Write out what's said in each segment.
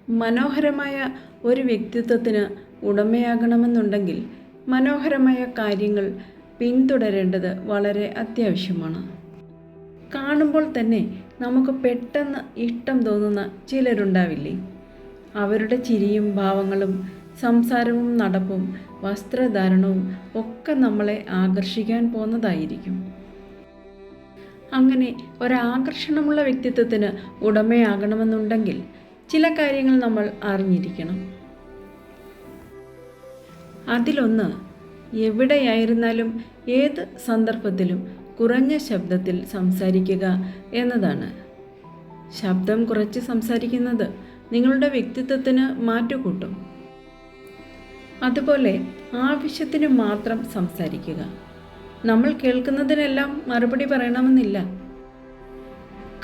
മനോഹരമായ ഒരു വ്യക്തിത്വത്തിന് ഉടമയാകണമെന്നുണ്ടെങ്കിൽ മനോഹരമായ കാര്യങ്ങൾ പിന്തുടരേണ്ടത് വളരെ അത്യാവശ്യമാണ്. കാണുമ്പോൾ തന്നെ നമുക്ക് പെട്ടെന്ന് ഇഷ്ടം തോന്നുന്ന ചിലരുണ്ടാവില്ലേ? അവരുടെ ചിരിയും ഭാവങ്ങളും സംസാരവും നടപ്പും വസ്ത്രധാരണവും ഒക്കെ നമ്മളെ ആകർഷിക്കാൻ പോകുന്നതായിരിക്കും. അങ്ങനെ ഒരാകർഷണമുള്ള വ്യക്തിത്വത്തിന് ഉടമയാകണമെന്നുണ്ടെങ്കിൽ ചില കാര്യങ്ങൾ നമ്മൾ അറിഞ്ഞിരിക്കണം. അതിലൊന്ന്, എവിടെയായിരുന്നാലും ഏത് സന്ദർഭത്തിലും കുറഞ്ഞ ശബ്ദത്തിൽ സംസാരിക്കുക എന്നതാണ്. ശബ്ദം കുറച്ച് സംസാരിക്കുന്നത് നിങ്ങളുടെ വ്യക്തിത്വത്തിന് മാറ്റുകൂട്ടും. അതുപോലെ ആവശ്യത്തിന് മാത്രം സംസാരിക്കുക. നമ്മൾ കേൾക്കുന്നതിനെല്ലാം മറുപടി പറയണമെന്നില്ല.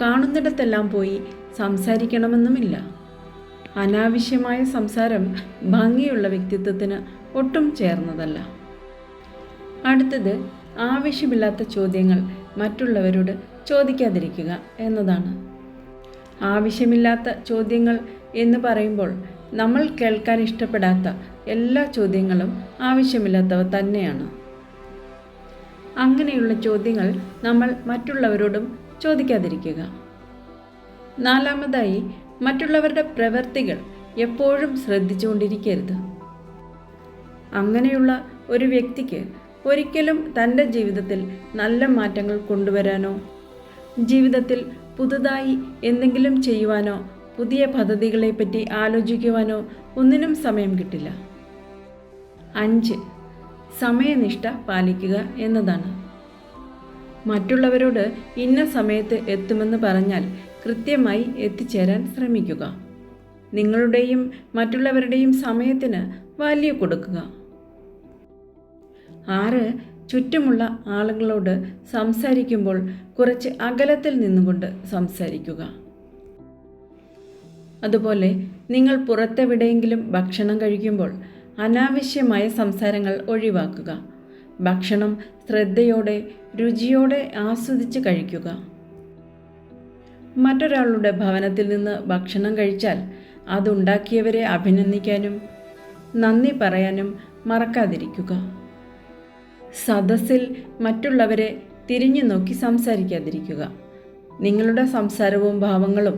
കാണുന്നിടത്തെല്ലാം പോയി സംസാരിക്കണമെന്നുമില്ല. അനാവശ്യമായ സംസാരം ഭംഗിയുള്ള വ്യക്തിത്വത്തിന് ഒട്ടും ചേർന്നതല്ല. അടുത്തത്, ആവശ്യമില്ലാത്ത ചോദ്യങ്ങൾ മറ്റുള്ളവരോട് ചോദിക്കാതിരിക്കുക എന്നതാണ്. ആവശ്യമില്ലാത്ത ചോദ്യങ്ങൾ എന്ന് പറയുമ്പോൾ നമ്മൾ കേൾക്കാൻ ഇഷ്ടപ്പെടാത്ത എല്ലാ ചോദ്യങ്ങളും ആവശ്യമില്ലാത്തവ തന്നെയാണ്. അങ്ങനെയുള്ള ചോദ്യങ്ങൾ നമ്മൾ മറ്റുള്ളവരോടും ചോദിക്കാതിരിക്കുക. നാലാമതായി, മറ്റുള്ളവരുടെ പ്രവൃത്തികൾ എപ്പോഴും ശ്രദ്ധിച്ചുകൊണ്ടിരിക്കരുത്. അങ്ങനെയുള്ള ഒരു വ്യക്തിക്ക് ഒരിക്കലും തൻ്റെ ജീവിതത്തിൽ നല്ല മാറ്റങ്ങൾ കൊണ്ടുവരാനോ ജീവിതത്തിൽ പുതുതായി എന്തെങ്കിലും ചെയ്യുവാനോ പുതിയ പദ്ധതികളെപ്പറ്റി ആലോചിക്കുവാനോ ഒന്നിനും സമയം കിട്ടില്ല. 5. സമയനിഷ്ഠ പാലിക്കുക എന്നതാണ്. മറ്റുള്ളവരോട് ഇന്ന സമയത്ത് എത്തുമെന്ന് പറഞ്ഞാൽ കൃത്യമായി എത്തിച്ചേരാൻ ശ്രമിക്കുക. നിങ്ങളുടെയും മറ്റുള്ളവരുടെയും സമയത്തിന് വാല്യൂ കൊടുക്കുക. 6. ചുറ്റുമുള്ള ആളുകളോട് സംസാരിക്കുമ്പോൾ കുറച്ച് അകലത്തിൽ നിന്നുകൊണ്ട് സംസാരിക്കുക. അതുപോലെ നിങ്ങൾ പുറത്തെവിടെയെങ്കിലും ഭക്ഷണം കഴിക്കുമ്പോൾ അനാവശ്യമായ സംസാരങ്ങൾ ഒഴിവാക്കുക. ഭക്ഷണം ശ്രദ്ധയോടെ രുചിയോടെ ആസ്വദിച്ച് കഴിക്കുക. മറ്റൊരാളുടെ ഭവനത്തിൽ നിന്ന് ഭക്ഷണം കഴിച്ചാൽ അതുണ്ടാക്കിയവരെ അഭിനന്ദിക്കാനും നന്ദി പറയാനും മറക്കാതിരിക്കുക. സദസ്സിൽ മറ്റുള്ളവരെ തിരിഞ്ഞു നോക്കി സംസാരിക്കാതിരിക്കുക. നിങ്ങളുടെ സംസാരവും ഭാവങ്ങളും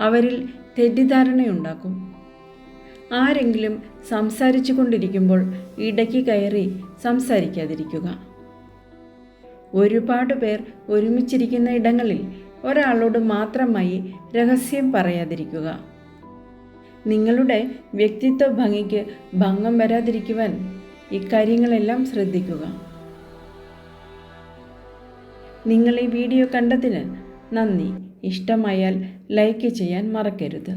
അവരിൽ തെറ്റിദ്ധാരണയുണ്ടാക്കും. ആരെങ്കിലും സംസാരിച്ചു കൊണ്ടിരിക്കുമ്പോൾ ഇടയ്ക്ക് കയറി സംസാരിക്കാതിരിക്കുക. ഒരുപാട് പേർ ഒരുമിച്ചിരിക്കുന്ന ഇടങ്ങളിൽ ഒരാളോട് മാത്രമായി രഹസ്യം പറയാതിരിക്കുക. നിങ്ങളുടെ വ്യക്തിത്വ ഭംഗിക്ക് ഭംഗം വരാതിരിക്കുവാൻ ഇക്കാര്യങ്ങളെല്ലാം ശ്രദ്ധിക്കുക. നിങ്ങൾ ഈ വീഡിയോ കണ്ടതിന് നന്ദി. ഇഷ്ടമായാൽ ലൈക്ക് ചെയ്യാൻ മറക്കരുത്.